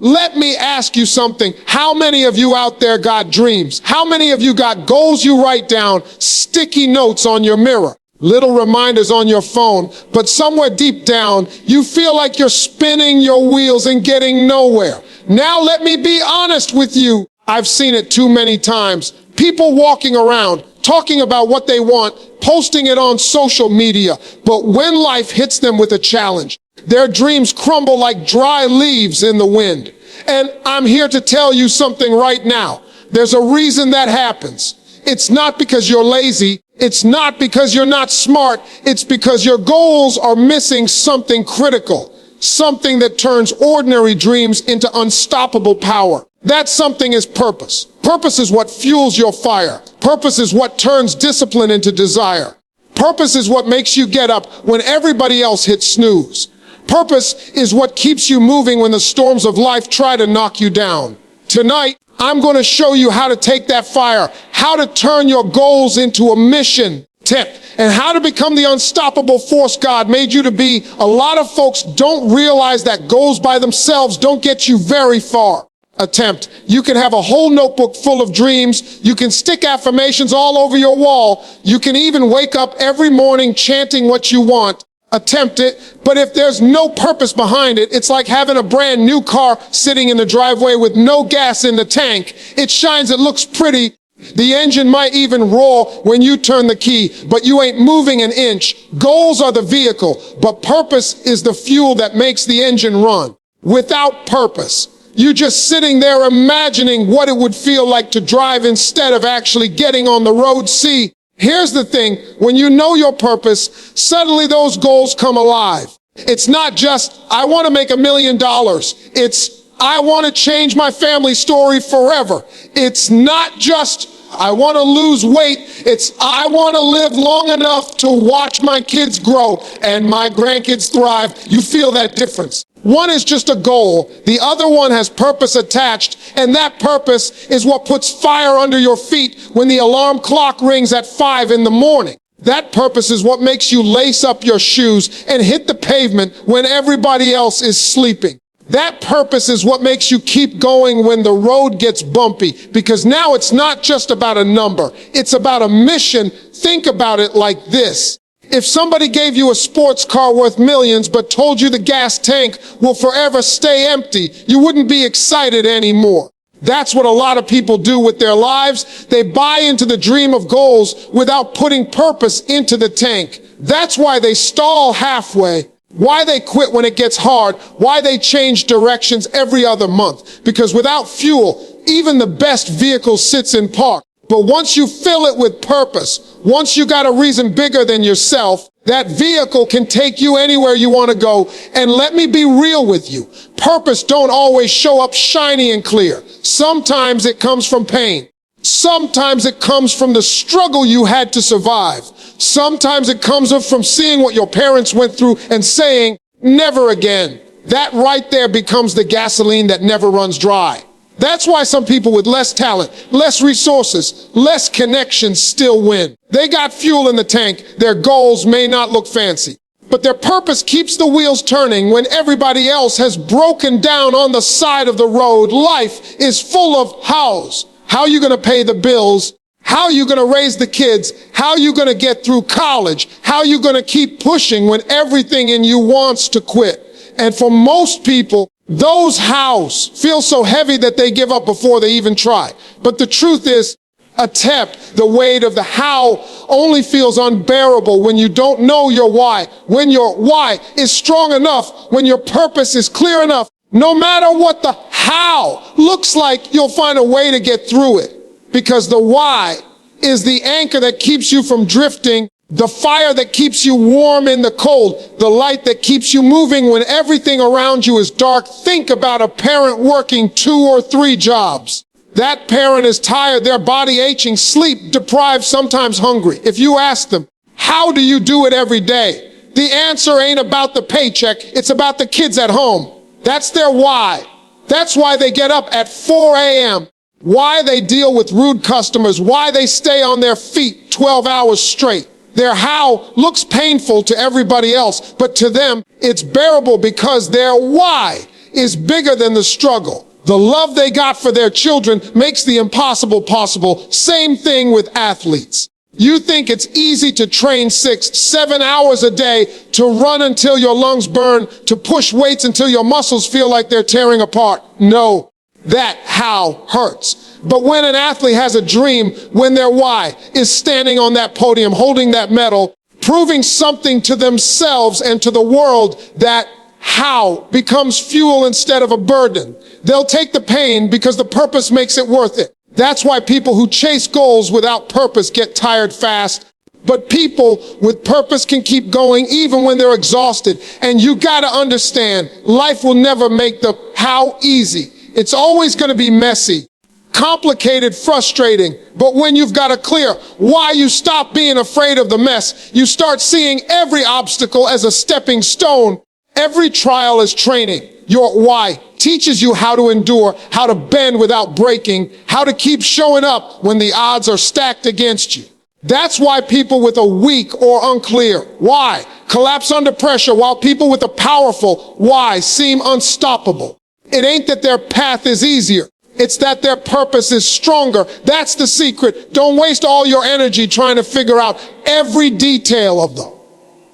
Let me ask you something. How many of you out there got dreams? How many of you got goals you write down, sticky notes on your mirror, little reminders on your phone, but somewhere deep down, you feel like you're spinning your wheels and getting nowhere? Now let me be honest with you. I've seen it too many times. People walking around, talking about what they want, posting it on social media, but when life hits them with a challenge, their dreams crumble like dry leaves in the wind. And I'm here to tell you something right now. There's a reason that happens. It's not because you're lazy. It's not because you're not smart. It's because your goals are missing something critical, something that turns ordinary dreams into unstoppable power. That something is purpose. Purpose is what fuels your fire. Purpose is what turns discipline into desire. Purpose is what makes you get up when everybody else hits snooze. Purpose is what keeps you moving when the storms of life try to knock you down. Tonight, I'm going to show you how to take that fire, how to turn your goals into a mission tip, and how to become the unstoppable force God made you to be. A lot of folks don't realize that goals by themselves don't get you very far. Attempt. You can have a whole notebook full of dreams. You can stick affirmations all over your wall. You can even wake up every morning chanting what you want. Attempt it, but if there's no purpose behind it, it's like having a brand new car sitting in the driveway with no gas in the tank. It shines, it looks pretty. The engine might even roar when you turn the key, but you ain't moving an inch. Goals are the vehicle, but purpose is the fuel that makes the engine run. Without purpose, you're just sitting there imagining what it would feel like to drive instead of actually getting on the road. See, here's the thing, when you know your purpose, suddenly those goals come alive. It's not just, I want to make $1 million. It's, I want to change my family story forever. It's not just, I want to lose weight. It's, I want to live long enough to watch my kids grow and my grandkids thrive. You feel that difference. One is just a goal. The other one has purpose attached, and that purpose is what puts fire under your feet when the alarm clock rings at 5 in the morning. That purpose is what makes you lace up your shoes and hit the pavement when everybody else is sleeping. That purpose is what makes you keep going when the road gets bumpy, because now it's not just about a number. It's about a mission. Think about it like this. If somebody gave you a sports car worth millions but told you the gas tank will forever stay empty, you wouldn't be excited anymore. That's what a lot of people do with their lives. They buy into the dream of goals without putting purpose into the tank. That's why they stall halfway, why they quit when it gets hard, why they change directions every other month. Because without fuel, even the best vehicle sits in park. But once you fill it with purpose, once you got a reason bigger than yourself, that vehicle can take you anywhere you want to go. And let me be real with you. Purpose don't always show up shiny and clear. Sometimes it comes from pain. Sometimes it comes from the struggle you had to survive. Sometimes it comes from seeing what your parents went through and saying, never again. That right there becomes the gasoline that never runs dry. That's why some people with less talent, less resources, less connections still win. They got fuel in the tank. Their goals may not look fancy, but their purpose keeps the wheels turning when everybody else has broken down on the side of the road. Life is full of hows. How are you going to pay the bills? How are you going to raise the kids? How are you going to get through college? How are you going to keep pushing when everything in you wants to quit? And for most people, those hows feel so heavy that they give up before they even try. But the truth is, attempt, the weight of the how only feels unbearable when you don't know your why. When your why is strong enough, when your purpose is clear enough, no matter what the how looks like, you'll find a way to get through it. Because the why is the anchor that keeps you from drifting, the fire that keeps you warm in the cold, the light that keeps you moving when everything around you is dark. Think about a parent working 2 or 3 jobs. That parent is tired, their body aching, sleep deprived, sometimes hungry. If you ask them, how do you do it every day? The answer ain't about the paycheck, it's about the kids at home. That's their why. That's why they get up at 4 a.m., why they deal with rude customers, why they stay on their feet 12 hours straight. Their how looks painful to everybody else, but to them, it's bearable because their why is bigger than the struggle. The love they got for their children makes the impossible possible. Same thing with athletes. You think it's easy to train 6-7 hours a day, to run until your lungs burn, to push weights until your muscles feel like they're tearing apart. No, that how hurts. But when an athlete has a dream, when their why is standing on that podium, holding that medal, proving something to themselves and to the world, that how becomes fuel instead of a burden. They'll take the pain because the purpose makes it worth it. That's why people who chase goals without purpose get tired fast. But people with purpose can keep going even when they're exhausted. And you gotta understand, life will never make the how easy. It's always gonna be messy, complicated, frustrating. But when you've got a clear why, you stop being afraid of the mess. You start seeing every obstacle as a stepping stone. Every trial is training. Your why teaches you how to endure, how to bend without breaking, how to keep showing up when the odds are stacked against you. That's why people with a weak or unclear why collapse under pressure, while people with a powerful why seem unstoppable. It ain't that their path is easier. It's that their purpose is stronger. That's the secret. Don't waste all your energy trying to figure out every detail of them.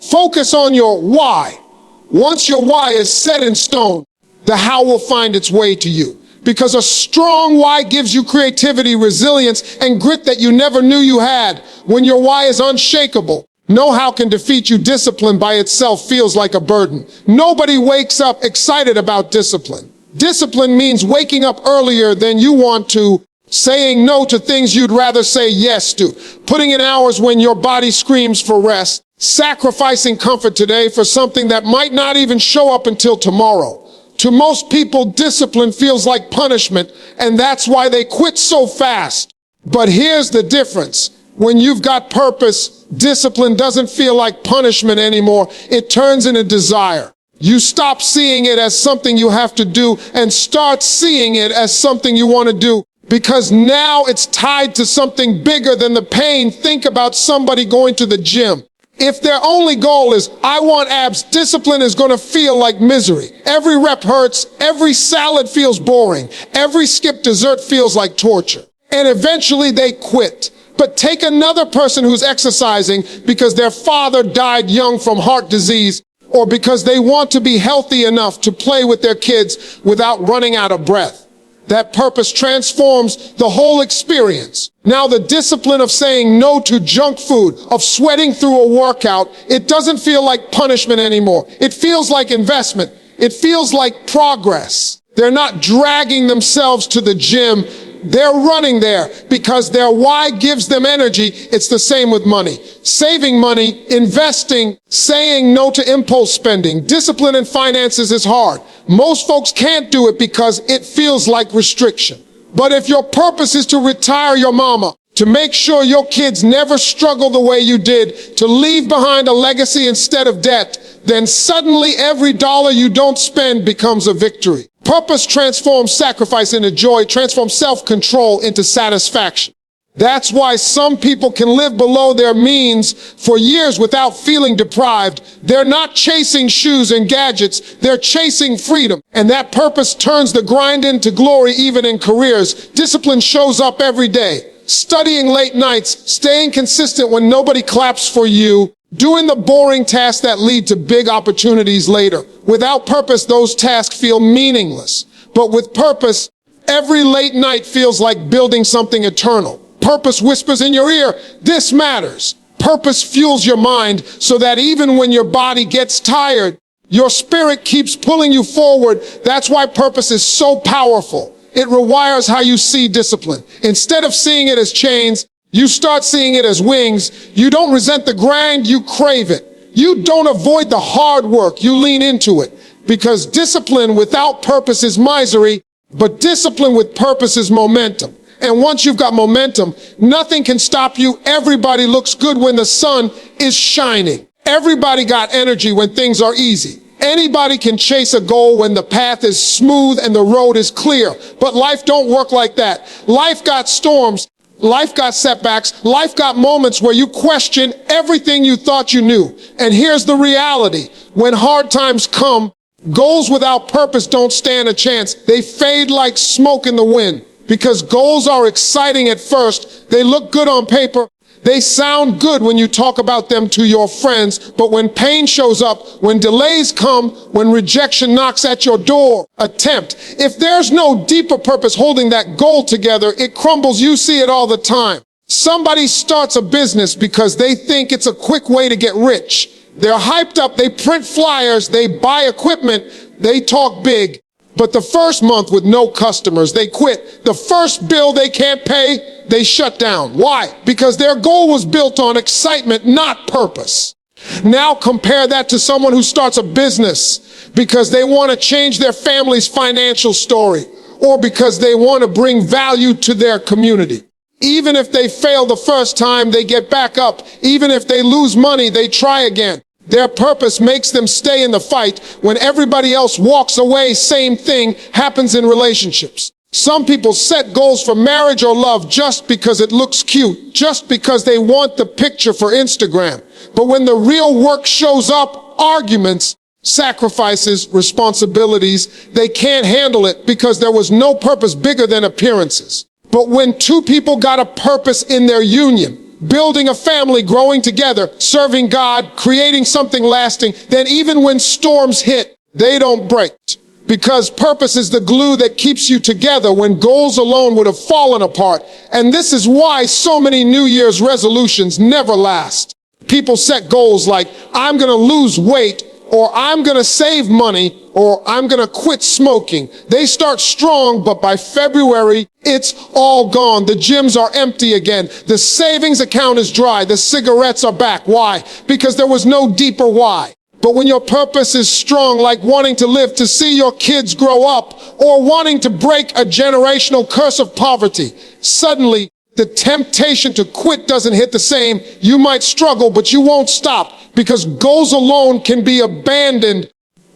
Focus on your why. Once your why is set in stone, the how will find its way to you. Because a strong why gives you creativity, resilience, and grit that you never knew you had. When your why is unshakable, no how can defeat you. Discipline by itself feels like a burden. Nobody wakes up excited about discipline. Discipline means waking up earlier than you want to, saying no to things you'd rather say yes to, putting in hours when your body screams for rest, sacrificing comfort today for something that might not even show up until tomorrow. To most people, discipline feels like punishment, and that's why they quit so fast. But here's the difference. When you've got purpose, discipline doesn't feel like punishment anymore. It turns into desire. You stop seeing it as something you have to do and start seeing it as something you want to do, because now it's tied to something bigger than the pain. Think about somebody going to the gym. If their only goal is, I want abs, discipline is going to feel like misery. Every rep hurts, every salad feels boring, every skipped dessert feels like torture. And eventually they quit. But take another person who's exercising because their father died young from heart disease, or because they want to be healthy enough to play with their kids without running out of breath. That purpose transforms the whole experience. Now the discipline of saying no to junk food, of sweating through a workout, it doesn't feel like punishment anymore. It feels like investment. It feels like progress. They're not dragging themselves to the gym. They're running there because their why gives them energy. It's the same with money. Saving money, investing, saying no to impulse spending. Discipline in finances is hard. Most folks can't do it because it feels like restriction. But if your purpose is to retire your mama, to make sure your kids never struggle the way you did, to leave behind a legacy instead of debt, then suddenly every dollar you don't spend becomes a victory. Purpose transforms sacrifice into joy, transforms self-control into satisfaction. That's why some people can live below their means for years without feeling deprived. They're not chasing shoes and gadgets. They're chasing freedom. And that purpose turns the grind into glory even in careers. Discipline shows up every day. Studying late nights, staying consistent when nobody claps for you, doing the boring tasks that lead to big opportunities later. Without purpose, those tasks feel meaningless. But with purpose, every late night feels like building something eternal. Purpose whispers in your ear, this matters. Purpose fuels your mind so that even when your body gets tired, your spirit keeps pulling you forward. That's why purpose is so powerful. It rewires how you see discipline. Instead of seeing it as chains, you start seeing it as wings. You don't resent the grind, you crave it. You don't avoid the hard work, you lean into it. Because discipline without purpose is misery, but discipline with purpose is momentum. And once you've got momentum, nothing can stop you. Everybody looks good when the sun is shining. Everybody got energy when things are easy. Anybody can chase a goal when the path is smooth and the road is clear. But life don't work like that. Life got storms. Life got setbacks. Life got moments where you question everything you thought you knew. And here's the reality. When hard times come, Goals without purpose don't stand a chance. They fade like smoke in the wind. Because goals are exciting at first, they look good on paper, they sound good when you talk about them to your friends, but when pain shows up, when delays come, when rejection knocks at your door, attempt. If there's no deeper purpose holding that goal together, it crumbles. You see it all the time. Somebody starts a business because they think it's a quick way to get rich. They're hyped up, they print flyers, they buy equipment, they talk big. But the first month with no customers, they quit. The first bill they can't pay, they shut down. Why? Because their goal was built on excitement, not purpose. Now compare that to someone who starts a business because they want to change their family's financial story or because they want to bring value to their community. Even if they fail the first time, they get back up. Even if they lose money, they try again. Their purpose makes them stay in the fight when everybody else walks away. Same thing happens in relationships. Some people set goals for marriage or love just because it looks cute, just because they want the picture for Instagram. But when the real work shows up, arguments, sacrifices, responsibilities, they can't handle it because there was no purpose bigger than appearances. But when two people got a purpose in their union, building a family, growing together, serving God, creating something lasting, then even when storms hit, they don't break. Because purpose is the glue that keeps you together when goals alone would have fallen apart. And this is why so many New Year's resolutions never last. People set goals like, I'm going to lose weight, or I'm going to save money, or I'm going to quit smoking. They start strong, but by February, it's all gone. The gyms are empty again. The savings account is dry. The cigarettes are back. Why? Because there was no deeper why. But when your purpose is strong, like wanting to live to see your kids grow up, or wanting to break a generational curse of poverty, suddenly the temptation to quit doesn't hit the same. You might struggle, but you won't stop, because goals alone can be abandoned,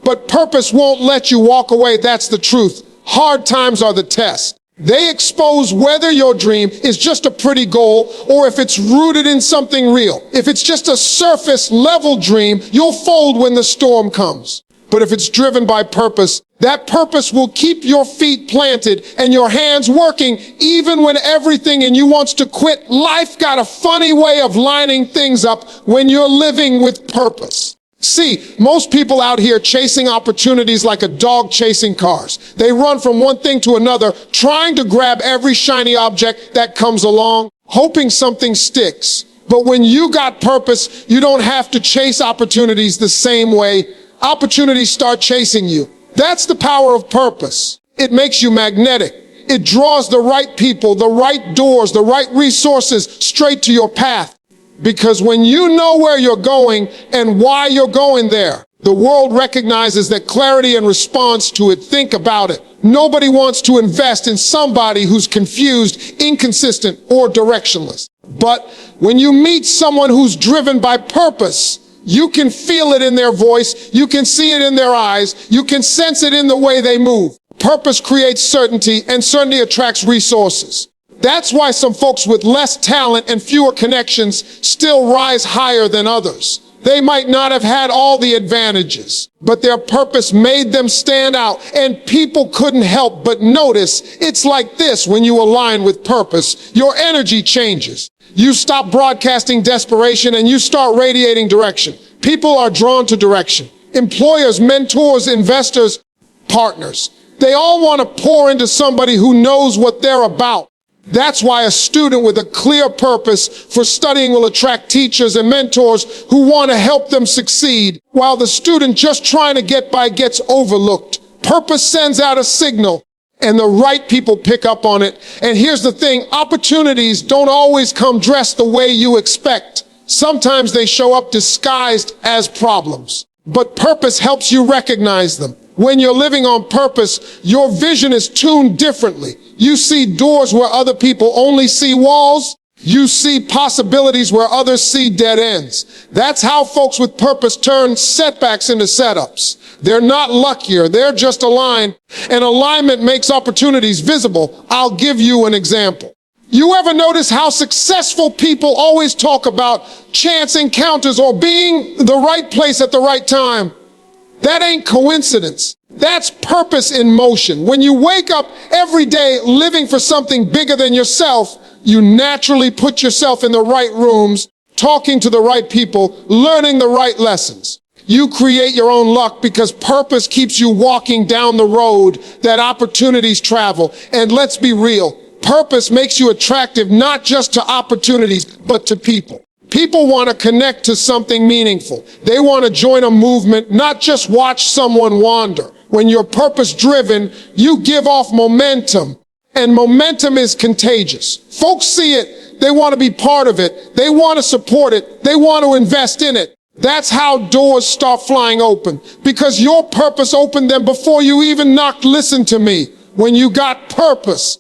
but purpose won't let you walk away. That's the truth. Hard times are the test. They expose whether your dream is just a pretty goal or if it's rooted in something real. If it's just a surface level dream, you'll fold when the storm comes. But if it's driven by purpose, that purpose will keep your feet planted and your hands working even when everything in you wants to quit. Life got a funny way of lining things up when you're living with purpose. See, most people out here chasing opportunities like a dog chasing cars. They run from one thing to another, trying to grab every shiny object that comes along, hoping something sticks. But when you got purpose, you don't have to chase opportunities the same way. Opportunities start chasing you. That's the power of purpose. It makes you magnetic. It draws the right people, the right doors, the right resources straight to your path. Because when you know where you're going and why you're going there, the world recognizes that clarity and response to it. Think about it. Nobody wants to invest in somebody who's confused, inconsistent, or directionless. But when you meet someone who's driven by purpose, you can feel it in their voice, you can see it in their eyes, you can sense it in the way they move. Purpose creates certainty, and certainty attracts resources. That's why some folks with less talent and fewer connections still rise higher than others. They might not have had all the advantages, but their purpose made them stand out, and people couldn't help but notice. It's like this: when you align with purpose, your energy changes. You stop broadcasting desperation and you start radiating direction. People are drawn to direction. Employers, mentors, investors, partners. They all want to pour into somebody who knows what they're about. That's why a student with a clear purpose for studying will attract teachers and mentors who want to help them succeed, while the student just trying to get by gets overlooked. Purpose sends out a signal, and the right people pick up on it. And here's the thing: opportunities don't always come dressed the way you expect. Sometimes they show up disguised as problems. But purpose helps you recognize them. When you're living on purpose, your vision is tuned differently. You see doors where other people only see walls. You see possibilities where others see dead ends. That's how folks with purpose turn setbacks into setups. They're not luckier, they're just aligned. And alignment makes opportunities visible. I'll give you an example. You ever notice how successful people always talk about chance encounters or being the right place at the right time? That ain't coincidence. That's purpose in motion. When you wake up every day living for something bigger than yourself, you naturally put yourself in the right rooms, talking to the right people, learning the right lessons. You create your own luck because purpose keeps you walking down the road that opportunities travel. And let's be real, purpose makes you attractive not just to opportunities, but to people. People want to connect to something meaningful. They want to join a movement, not just watch someone wander. When you're purpose-driven, you give off momentum, and momentum is contagious. Folks see it, they want to be part of it, they want to support it, they want to invest in it. That's how doors start flying open, because your purpose opened them before you even knocked. Listen to me. When you got purpose,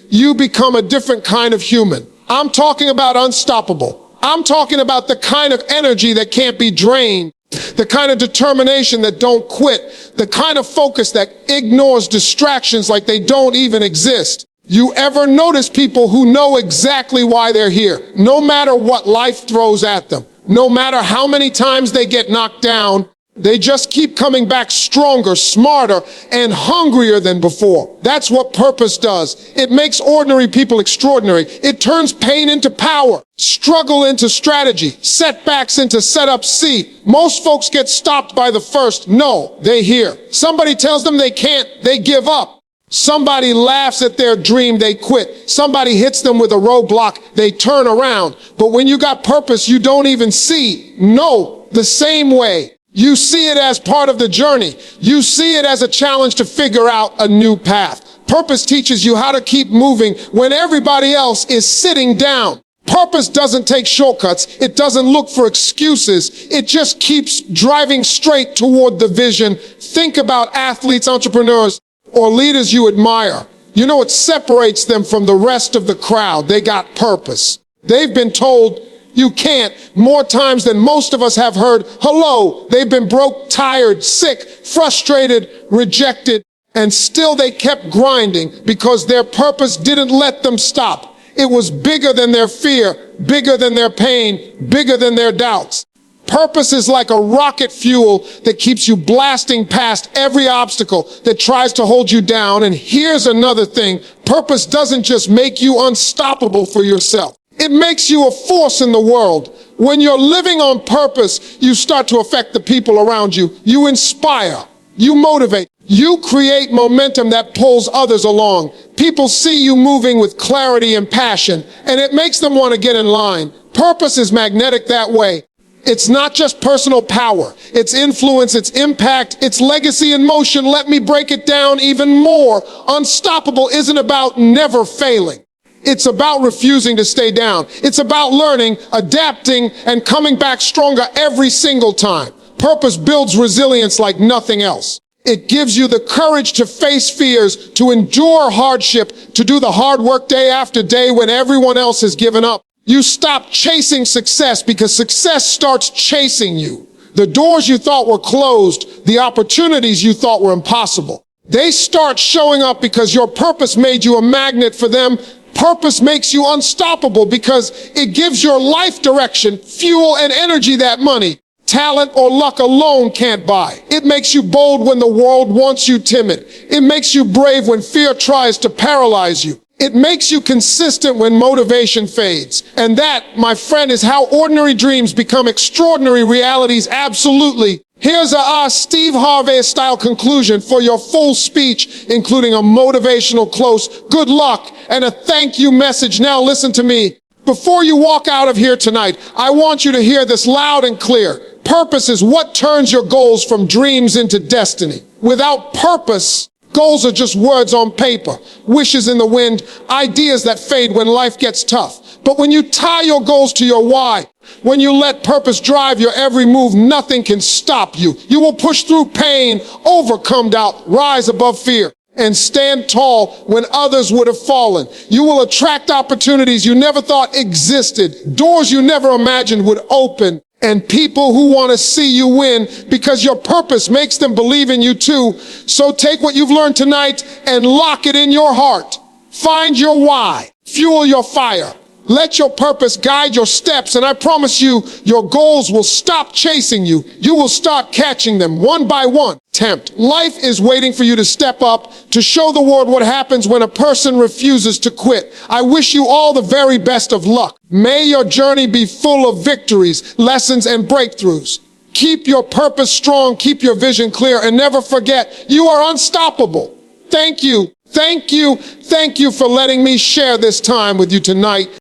you become a different kind of human. I'm talking about unstoppable. I'm talking about the kind of energy that can't be drained, the kind of determination that don't quit, the kind of focus that ignores distractions like they don't even exist. You ever notice people who know exactly why they're here, no matter what life throws at them? No matter how many times they get knocked down, they just keep coming back stronger, smarter, and hungrier than before. That's what purpose does. It makes ordinary people extraordinary. It turns pain into power, struggle into strategy, setbacks into setup C. Most folks get stopped by the first no they hear. Somebody tells them they can't, they give up. Somebody laughs at their dream, they quit. Somebody hits them with a roadblock, they turn around. But when you got purpose, you don't even see no the same way. You see it as part of the journey. You see it as a challenge to figure out a new path. Purpose teaches you how to keep moving when everybody else is sitting down. Purpose doesn't take shortcuts. It doesn't look for excuses. It just keeps driving straight toward the vision. Think about athletes, entrepreneurs, or leaders you admire. You know what separates them from the rest of the crowd? They got purpose. They've been told you can't more times than most of us have heard hello. They've been broke, tired, sick, frustrated, rejected, and still they kept grinding because their purpose didn't let them stop. It was bigger than their fear, bigger than their pain, bigger than their doubts. Purpose is like a rocket fuel that keeps you blasting past every obstacle that tries to hold you down. And here's another thing. Purpose doesn't just make you unstoppable for yourself. It makes you a force in the world. When you're living on purpose, you start to affect the people around you. You inspire, you motivate, you create momentum that pulls others along. People see you moving with clarity and passion, and it makes them want to get in line. Purpose is magnetic that way. It's not just personal power, it's influence, it's impact, it's legacy in motion. Let me break it down even more. Unstoppable isn't about never failing. It's about refusing to stay down. It's about learning, adapting, and coming back stronger every single time. Purpose builds resilience like nothing else. It gives you the courage to face fears, to endure hardship, to do the hard work day after day when everyone else has given up. You stop chasing success because success starts chasing you. The doors you thought were closed, the opportunities you thought were impossible, they start showing up because your purpose made you a magnet for them. Purpose makes you unstoppable because it gives your life direction, fuel, and energy that money, talent, or luck alone can't buy. It makes you bold when the world wants you timid. It makes you brave when fear tries to paralyze you. It makes you consistent when motivation fades. And that, my friend, is how ordinary dreams become extraordinary realities. Absolutely. Here's a Steve Harvey style conclusion for your full speech, including a motivational close, good luck, and a thank you message. Now listen to me. Before you walk out of here tonight, I want you to hear this loud and clear. Purpose is what turns your goals from dreams into destiny. Without purpose, goals are just words on paper, wishes in the wind, ideas that fade when life gets tough. But when you tie your goals to your why, when you let purpose drive your every move, nothing can stop you. You will push through pain, overcome doubt, rise above fear, and stand tall when others would have fallen. You will attract opportunities you never thought existed, doors you never imagined would open, and people who want to see you win because your purpose makes them believe in you too. So take what you've learned tonight and lock it in your heart. Find your why. Fuel your fire. Let your purpose guide your steps, and I promise you, your goals will stop chasing you. You will start catching them one by one. Tempt. Life is waiting for you to step up, to show the world what happens when a person refuses to quit. I wish you all the very best of luck. May your journey be full of victories, lessons, and breakthroughs. Keep your purpose strong, keep your vision clear, and never forget, you are unstoppable. Thank you. Thank you. Thank you for letting me share this time with you tonight.